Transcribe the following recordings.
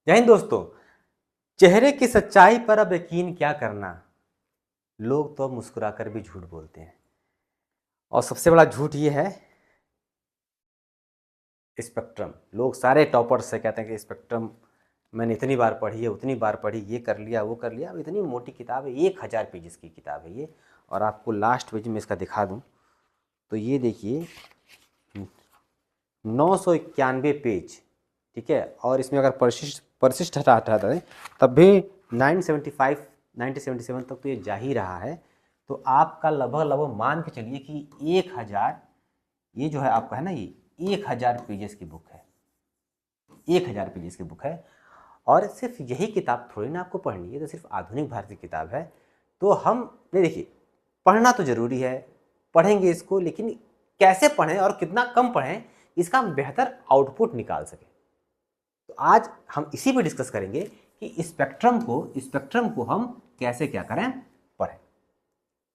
जय हिंद दोस्तों। चेहरे की सच्चाई पर अब यकीन क्या करना, लोग तो अब मुस्कुराकर भी झूठ बोलते हैं। और सबसे बड़ा झूठ ये है स्पेक्ट्रम। लोग सारे टॉपर्स से कहते हैं कि स्पेक्ट्रम मैंने इतनी बार पढ़ी है, उतनी बार पढ़ी, ये कर लिया वो कर लिया। अब इतनी मोटी किताब है, 1000 पेजेस की किताब है ये। और आपको लास्ट पेज में इसका दिखा दूं तो ये देखिए 991 पेज, ठीक है। और इसमें अगर परिशिष्ट हटाता है तब भी 975 1977 तक तो ये जा ही रहा है। तो आपका लगभग लगभग मान के चलिए कि 1000, ये जो है आपका है ना, ये 1000 पेजेस की बुक है, 1000 पेजेस की बुक है। और सिर्फ यही किताब थोड़ी ना आपको पढ़नी है, तो सिर्फ आधुनिक भारत की किताब है। तो हम नहीं, देखिए पढ़ना तो ज़रूरी है, पढ़ेंगे इसको, लेकिन कैसे पढ़ें और कितना कम पढ़ें इसका हम बेहतर आउटपुट निकाल सकें। तो आज हम इसी पे डिस्कस करेंगे कि स्पेक्ट्रम को हम कैसे क्या करें, पढ़ें।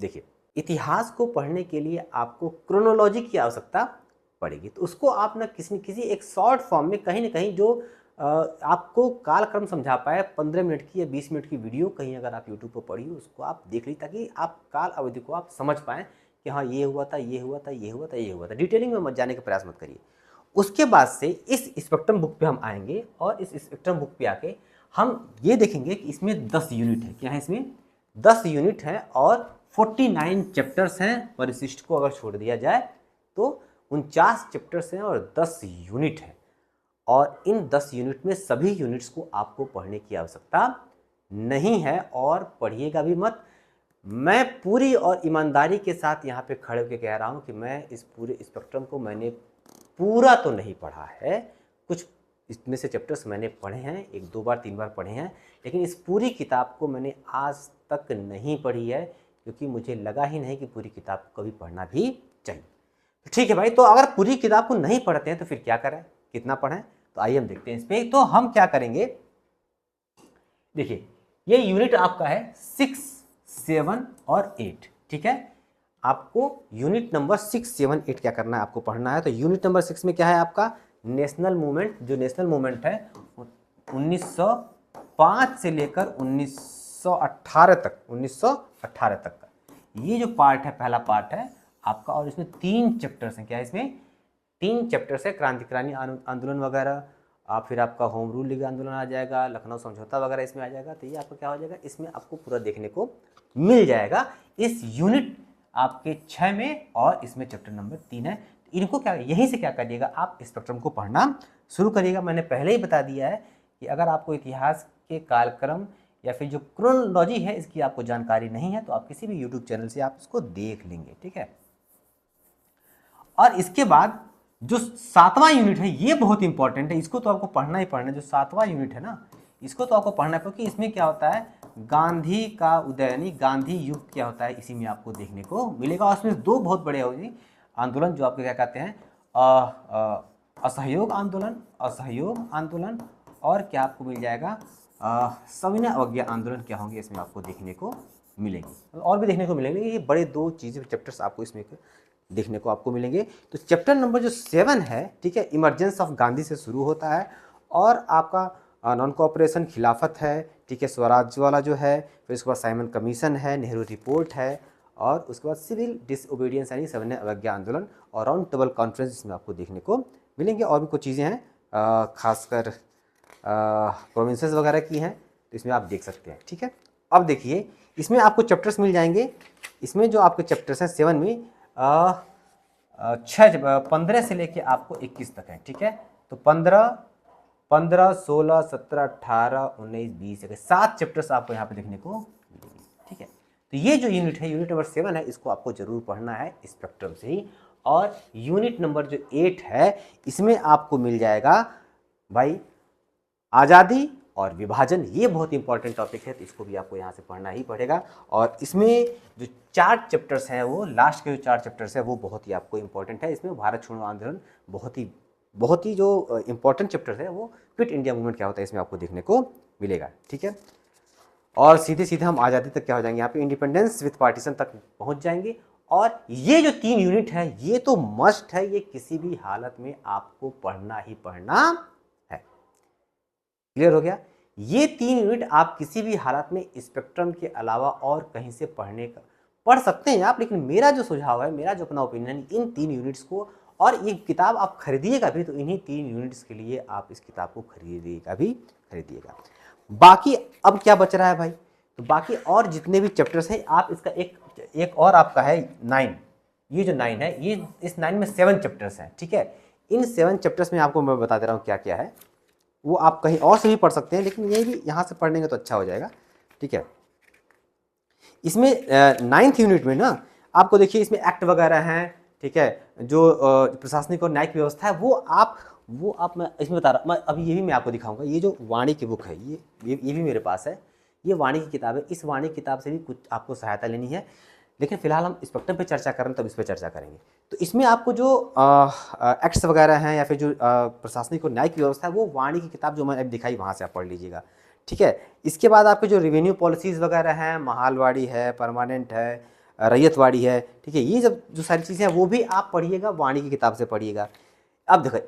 देखिए, इतिहास को पढ़ने के लिए आपको क्रोनोलॉजी की आवश्यकता पड़ेगी। तो उसको आप ना किसी न किसी एक शॉर्ट फॉर्म में कहीं ना कहीं जो आपको कालक्रम समझा पाए, 15 मिनट की या 20 मिनट की वीडियो कहीं अगर आप यूट्यूब पर पढ़िए, उसको आप देख लीजिए ताकि आप काल अवधि को आप समझ पाएँ कि हाँ ये हुआ था, ये हुआ था, ये हुआ था, ये हुआ था। डिटेलिंग में मत जाने का प्रयास मत करिए। उसके बाद से इस स्पेक्ट्रम बुक पे हम आएंगे और इस स्पेक्ट्रम बुक पे आके हम ये देखेंगे कि इसमें 10 यूनिट है। क्या है इसमें? 10 यूनिट है और 49 चैप्टर्स हैं। परिशिष्ट को अगर छोड़ दिया जाए तो 49 चैप्टर्स हैं और 10 यूनिट है। और इन 10 यूनिट में सभी यूनिट्स को आपको पढ़ने की आवश्यकता नहीं है और पढ़िएगा भी मत। मैं पूरी और ईमानदारी के साथ यहाँ पे खड़े होकर कह रहा हूँ कि मैं इस पूरे स्पेक्ट्रम को मैंने पूरा तो नहीं पढ़ा है, कुछ इसमें से चैप्टर्स मैंने पढ़े हैं, 1-2 बार 3 बार पढ़े हैं, लेकिन इस पूरी किताब को मैंने आज तक नहीं पढ़ी है क्योंकि मुझे लगा ही नहीं कि पूरी किताब को कभी पढ़ना भी चाहिए। तो ठीक है भाई, तो अगर पूरी किताब को नहीं पढ़ते हैं तो फिर क्या करें, कितना पढ़ें? तो आइए हम देखते हैं इस पर। तो हम क्या करेंगे, देखिए ये यूनिट आपका है 6, 7 और 8, ठीक है। आपको यूनिट नंबर 6, 7, 8 क्या करना है, आपको पढ़ना है। तो यूनिट नंबर 6 में क्या है आपका? National movement. जो नेशनल मूवमेंट है 1905 से लेकर 1918 तक, 1918 तक का ये जो पार्ट है, पहला पार्ट है आपका। और इसमें 3 चैप्टर्स हैं। क्या है इसमें? 3 चैप्टर्स है। क्रांतिकारी आंदोलन वगैरह, फिर आपका होम रूल लीग आंदोलन आ जाएगा, लखनऊ समझौता वगैरह इसमें आ जाएगा। तो ये आपका क्या हो जाएगा, इसमें आपको पूरा देखने को मिल जाएगा इस यूनिट आपके 6 में। और इसमें चैप्टर नंबर 3 है। इनको क्या, यहीं से क्या करिएगा, आप स्पेक्ट्रम को पढ़ना शुरू करिएगा। मैंने पहले ही बता दिया है कि अगर आपको इतिहास के कालक्रम या फिर जो क्रोनोलॉजी है इसकी आपको जानकारी नहीं है तो आप किसी भी यूट्यूब चैनल से आप इसको देख लेंगे, ठीक है। और इसके बाद जो 7वां यूनिट है ये बहुत इंपॉर्टेंट है, इसको तो आपको पढ़ना ही पढ़ना है। जो 7वां यूनिट है ना, इसको तो आपको पढ़ना है क्योंकि इसमें क्या होता है, गांधी का उदय यानी गांधी युग क्या होता है इसी में आपको देखने को मिलेगा। और उसमें 2 बहुत बड़े आंदोलन जो आपके क्या कहते हैं, असहयोग आंदोलन, असहयोग आंदोलन, और क्या आपको मिल जाएगा, सविनय अवज्ञा आंदोलन क्या होंगे इसमें आपको देखने को मिलेंगे। और भी देखने को मिलेंगे, ये बड़े 2 चीज़ें चैप्टर्स आपको इसमें देखने को आपको मिलेंगे। तो चैप्टर नंबर जो 7 है, ठीक है, इमरजेंस ऑफ गांधी से शुरू होता है और आपका नॉन कोऑपरेशन खिलाफत है, ठीक है, स्वराज वाला जो है, फिर उसके बाद साइमन कमीशन है, नेहरू रिपोर्ट है, और उसके बाद सिविल डिसओबीडियंस यानी सविनय अवज्ञा आंदोलन और राउंड टेबल कॉन्फ्रेंस इसमें आपको देखने को मिलेंगे। और भी कुछ चीज़ें हैं, खासकर प्रोविंसेस वगैरह की हैं, तो इसमें आप देख सकते हैं, ठीक है। अब देखिए इसमें आपको चैप्टर्स मिल जाएंगे। इसमें जो आपके चैप्टर्स हैं 7 में 15 से लेके आपको 21 तक है, ठीक है। तो 15, 16, 17, 18, 19, 20, 7 चैप्टर्स आपको यहाँ पे देखने को मिलेंगे, ठीक है। तो ये जो यूनिट है, यूनिट नंबर 7 है, इसको आपको जरूर पढ़ना है स्पेक्ट्रम से ही। और यूनिट नंबर जो 8 है, इसमें आपको मिल जाएगा भाई आज़ादी और विभाजन। ये बहुत इंपॉर्टेंट टॉपिक है, तो इसको भी आपको यहाँ से पढ़ना ही पड़ेगा। और इसमें जो 4 चैप्टर्स हैं, वो लास्ट के जो 4 चैप्टर्स हैं वो बहुत ही आपको इंपॉर्टेंट है। इसमें भारत छोड़ो आंदोलन बहुत ही जो इंपॉर्टेंट चैप्टर है, वो क्विट इंडिया मूवमेंट क्या होता है इसमें आपको देखने को मिलेगा, ठीक है। और सीधे सीधे हम आज़ादी तक क्या हो जाएंगे, यहाँ पे इंडिपेंडेंस विथ पार्टीशन तक पहुँच जाएंगे। और ये जो 3 यूनिट है ये तो मस्ट है, ये किसी भी हालत में आपको पढ़ना ही पढ़ना है। क्लियर हो गया। ये 3 यूनिट आप किसी भी हालत में स्पेक्ट्रम के अलावा और कहीं से पढ़ सकते हैं आप, लेकिन मेरा जो सुझाव है, मेरा जो अपना ओपिनियन, इन 3 यूनिट्स को, और ये किताब आप खरीदिएगा भी तो इन्हीं 3 यूनिट्स के लिए आप इस किताब को खरीदिएगा। बाकी अब क्या बच रहा है भाई, तो बाकी और जितने भी चैप्टर्स हैं आप इसका एक और आपका है 9। ये जो 9 है, ये इस 9 में 7 चैप्टर्स हैं, ठीक है। इन 7 चैप्टर्स में आपको मैं बता दे रहा हूँ क्या क्या है, वो आप कहीं और से भी पढ़ सकते हैं, लेकिन ये भी यहाँ से पढ़ेंगे तो अच्छा हो जाएगा, ठीक है। इसमें 9th यूनिट में ना आपको देखिए इसमें एक्ट वगैरह हैं, ठीक है, जो प्रशासनिक और न्यायिक व्यवस्था है वो आप मैं इसमें बता रहा, मैं अभी ये भी मैं आपको दिखाऊंगा। ये जो वाणी की बुक है, ये भी मेरे पास है, ये वाणी की किताब है। इस वाणी की किताब से भी कुछ आपको सहायता लेनी है, लेकिन फिलहाल हम स्पेक्ट्रम पे चर्चा करें तब इस पर चर्चा करेंगे। तो इसमें आपको जो एक्ट्स वगैरह हैं या फिर जो प्रशासनिक और न्यायिक व्यवस्था है, वो वाणी की किताब जो मैंने अब दिखाई वहाँ से आप पढ़ लीजिएगा, ठीक है। इसके बाद आपके जो रेवेन्यू पॉलिसीज़ वगैरह हैं, महालवाड़ी है, परमानेंट है, रैयतवाड़ी है, ठीक है, ये जब जो सारी चीज़ें हैं वो भी आप पढ़िएगा, वाणी की किताब से पढ़िएगा। अब देखो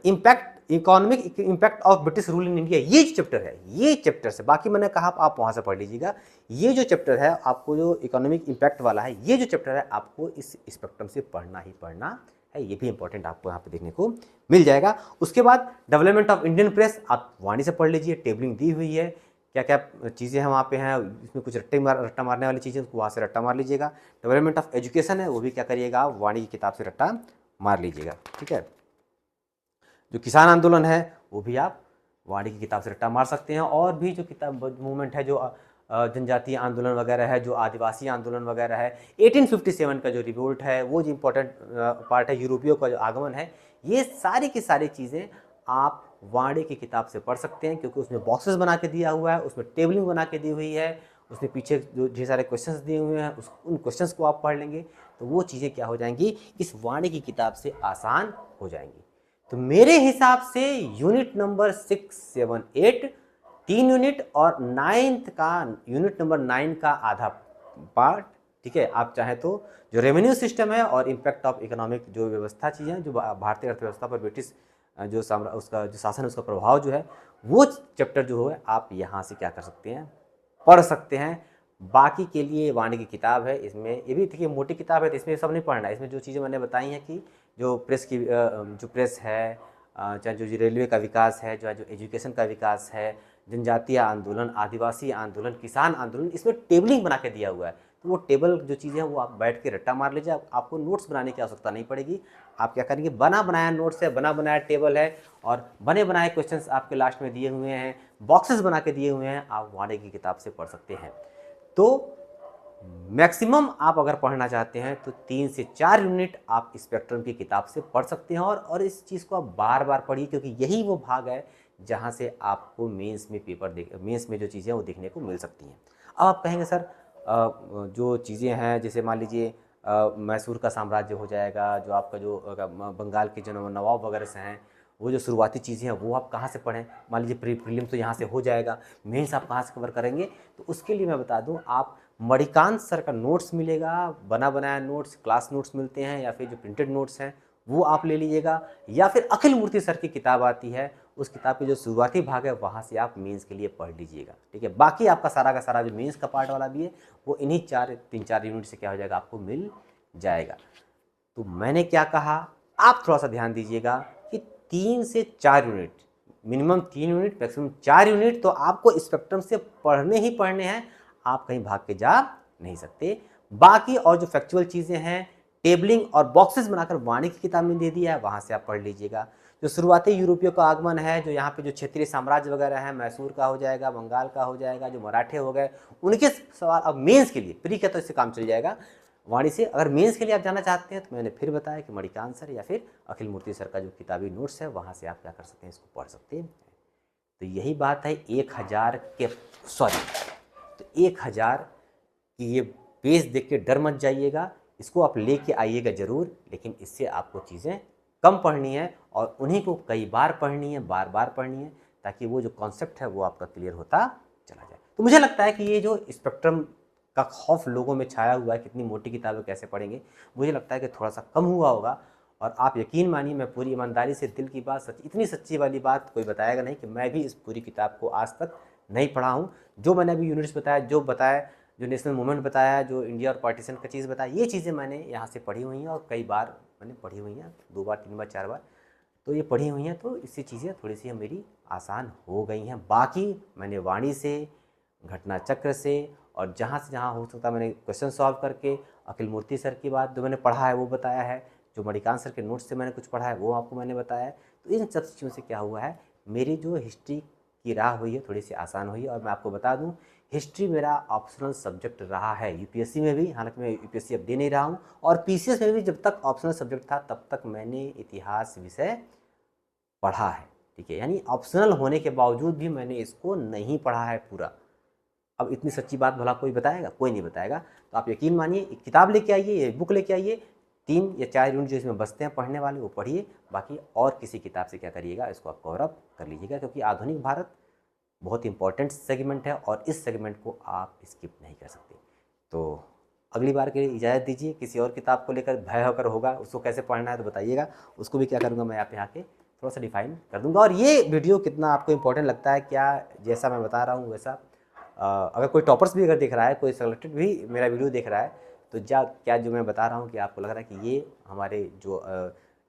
economic impact of British rule in India, ये जो चैप्टर है, ये चैप्टर से, बाकी मैंने कहा आप वहाँ से पढ़ लीजिएगा। ये जो चैप्टर है आपको, जो इकोनॉमिक इम्पैक्ट वाला है, ये जो चैप्टर है आपको इस स्पेक्ट्रम से पढ़ना ही पढ़ना है। ये भी इंपॉर्टेंट आपको यहाँ पे देखने को मिल जाएगा। उसके बाद डेवलपमेंट ऑफ इंडियन प्रेस आप वाणी से पढ़ लीजिए, टेबलिंग दी हुई है, क्या क्या चीज़ें हैं वहाँ पे हैं, इसमें कुछ रट्टा मारने वाली चीज़ें, उसको वहाँ से रट्टा मार लीजिएगा। डेवलपमेंट ऑफ एजुकेशन है, वो भी क्या करिएगा, वाणी की किताब से रट्टा मार लीजिएगा, ठीक है। जो किसान आंदोलन है वो भी आप वाणी की किताब से रट्टा मार सकते हैं। और भी जो किताब मूवमेंट है, जो जनजातीय आंदोलन वगैरह है, जो आदिवासी आंदोलन वगैरह है, 1857 का जो रिवोल्ट है, वो जो इम्पोर्टेंट पार्ट है, यूरोपियों का जो आगमन है, ये सारी की सारी चीज़ें आप वाणी की किताब से पढ़ सकते हैं, क्योंकि उसमें बॉक्सेस बना के दिया हुआ है, उसमें टेबलिंग बना के दी हुई है, उसमें पीछे जो ढेर सारे क्वेश्चंस दिए हुए हैं, उन क्वेश्चंस को आप पढ़ लेंगे तो वो चीज़ें क्या हो जाएंगी, इस वाणी की किताब से आसान हो जाएंगी। तो मेरे हिसाब से यूनिट नंबर 6, 7, 8 3 यूनिट और यूनिट नंबर 9 का आधा पार्ट, ठीक है। आप चाहें तो जो रेवेन्यू सिस्टम है और इम्पैक्ट ऑफ इकोनॉमिक जो व्यवस्था चीज़ें, जो भारतीय अर्थव्यवस्था पर ब्रिटिश जो उसका जो शासन है, उसका प्रभाव जो है, वो चैप्टर जो है आप यहाँ से क्या कर सकते हैं, पढ़ सकते हैं। बाकी के लिए वाणी की किताब है, इसमें ये भी देखिए मोटी किताब है, तो इसमें सब नहीं पढ़ना है। इसमें जो चीज़ें मैंने बताई हैं कि जो प्रेस है, चाहे जो रेलवे का विकास है, जो एजुकेशन का विकास है, जनजातीय आंदोलन, आदिवासी आंदोलन, किसान आंदोलन, इसमें टेबलिंग बना के दिया हुआ है। तो वो टेबल जो चीज़ें हैं वो आप बैठ के रट्टा मार लीजिए, आपको नोट्स बनाने की आवश्यकता नहीं पड़ेगी। आप क्या करेंगे, बना बनाया नोट्स है, बना बनाया टेबल है, और बने बनाए क्वेश्चंस आपके लास्ट में दिए हुए हैं, बॉक्सेस बना के दिए हुए हैं, आप वाणी की किताब से पढ़ सकते हैं। तो मैक्सिमम आप अगर पढ़ना चाहते हैं तो 3 से 4 यूनिट आप स्पेक्ट्रम की किताब से पढ़ सकते हैं, और इस चीज़ को आप बार बार पढ़िए, क्योंकि यही वो भाग है जहाँ से आपको मेंस में जो चीज़ें वो देखने को मिल सकती हैं। अब आप कहेंगे सर जो चीज़ें हैं, जैसे मान लीजिए मैसूर का साम्राज्य हो जाएगा, जो आपका जो बंगाल के जो नवाब वगैरह से हैं, वो जो शुरुआती चीज़ें हैं वो आप कहाँ से पढ़ें। मान लीजिए प्रीलिम तो यहाँ से हो जाएगा, मेंस आप कहाँ से कवर करेंगे। तो उसके लिए मैं बता दूँ, आप मणिकांत सर का नोट्स मिलेगा, बना बनाया नोट्स, क्लास नोट्स मिलते हैं, या फिर जो प्रिंटेड नोट्स हैं वो आप ले लीजिएगा, या फिर अखिल मूर्ति सर की किताब आती है, उस किताब के जो शुरुआती भाग है वहाँ से आप मेंस के लिए पढ़ लीजिएगा, ठीक है। बाकी आपका सारा का सारा जो मेंस का पार्ट वाला भी है वो इन्हीं 3-4 यूनिट से क्या हो जाएगा, आपको मिल जाएगा। तो मैंने क्या कहा, आप थोड़ा सा ध्यान दीजिएगा कि 3 से 4 unit, minimum 3 unit, maximum 4 unit तो आपको स्पेक्ट्रम से पढ़ने ही पढ़ने हैं, आप कहीं भाग के जा नहीं सकते। बाकी और जो फैक्चुअल चीज़ें हैं, टेबलिंग और बॉक्सेस बनाकर वाणी की किताब में दे दिया है, वहाँ से आप पढ़ लीजिएगा। जो शुरुआती यूरोपियों का आगमन है, जो यहाँ पे जो क्षेत्रीय साम्राज्य वगैरह है, मैसूर का हो जाएगा, बंगाल का हो जाएगा, जो मराठे हो गए, उनके सवाल अब मेंस के लिए, प्री का तो इससे काम चल जाएगा वाणी से। अगर मेंस के लिए आप जाना चाहते हैं तो मैंने फिर बताया कि मणिकांत सर या फिर अखिल मूर्ति सर का जो किताबी नोट्स है, वहाँ से आप क्या कर सकते हैं, इसको पढ़ सकते हैं। तो यही बात है, 1000 की ये पेज देख के डर मत जाइएगा, इसको आप लेके आइएगा ज़रूर, लेकिन इससे आपको चीज़ें कम पढ़नी है और उन्हीं को कई बार पढ़नी है, बार बार पढ़नी है, ताकि वो जो कॉन्सेप्ट है वो आपका क्लियर होता चला जाए। तो मुझे लगता है कि ये जो स्पेक्ट्रम का खौफ लोगों में छाया हुआ है, कितनी मोटी किताबें कैसे पढ़ेंगे, मुझे लगता है कि थोड़ा सा कम हुआ होगा। और आप यकीन मानिए, मैं पूरी ईमानदारी से दिल की बात, इतनी सच्ची वाली बात कोई बताएगा नहीं कि मैं भी इस पूरी किताब को आज तक नहीं पढ़ा हूँ। जो मैंने अभी यूनिट्स बताया, जो नेशनल मूवमेंट बताया, जो इंडिया और पार्टीशन का चीज़ बताया, ये चीज़ें मैंने यहाँ से पढ़ी हुई हैं और कई बार मैंने पढ़ी हुई हैं, 2 बार 3 बार 4 बार, तो ये पढ़ी हुई हैं। तो इससे चीज़ें थोड़ी सी मेरी आसान हो गई हैं। बाकी मैंने वाणी से, घटना चक्र से, और जहाँ से जहाँ हो सकता मैंने क्वेश्चन सॉल्व करके, अखिल मूर्ति सर की बात जो मैंने पढ़ा है वो बताया है, जो मणिकांत सर के नोट्स से मैंने कुछ पढ़ा है वो आपको मैंने बताया है। तो इन सब चीज़ों से क्या हुआ है, मेरी जो हिस्ट्री की राह हुई है थोड़ी सी आसान हुई है। और मैं आपको बता दूं, हिस्ट्री मेरा ऑप्शनल सब्जेक्ट रहा है यूपीएससी में भी, हालांकि मैं यूपीएससी अब दे नहीं रहा हूं, और पीसीएस में भी जब तक ऑप्शनल सब्जेक्ट था तब तक मैंने इतिहास विषय पढ़ा है। ठीक है, यानी ऑप्शनल होने के बावजूद भी मैंने इसको नहीं पढ़ा है पूरा। अब इतनी सच्ची बात भला कोई बताएगा? कोई नहीं बताएगा। तो आप यकीन मानिए, एक किताब लेके आइए, ये बुक लेके आइए, 3 या 4 यूनिट जो इसमें बचते हैं पढ़ने वाले वो पढ़िए। बाकी और किसी किताब से क्या करिएगा, इसको आप कवर अप कर लीजिएगा, क्योंकि आधुनिक भारत बहुत इंपॉर्टेंट सेगमेंट है और इस सेगमेंट को आप स्किप नहीं कर सकते। तो अगली बार के लिए इजाज़त दीजिए। किसी और किताब को लेकर भय होकर होगा, उसको कैसे पढ़ना है तो बताइएगा, उसको भी क्या करूँगा मैं यहाँ पे थोड़ा सा डिफाइन कर दूँगा। और ये वीडियो कितना आपको इंपॉर्टेंट लगता है, क्या जैसा मैं बता रहा हूँ वैसा, अगर कोई टॉपर्स भी अगर देख रहा है, कोई सेलेक्टेड भी मेरा वीडियो देख रहा है, तो क्या जो मैं बता रहा हूँ कि आपको लग रहा है कि ये हमारे जो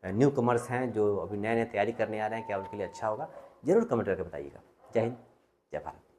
न्यू कमर्स हैं, जो अभी नए नए तैयारी करने आ रहे हैं, क्या उनके लिए अच्छा होगा, ज़रूर कमेंट करके बताइएगा। जय हिंद, जय भारत।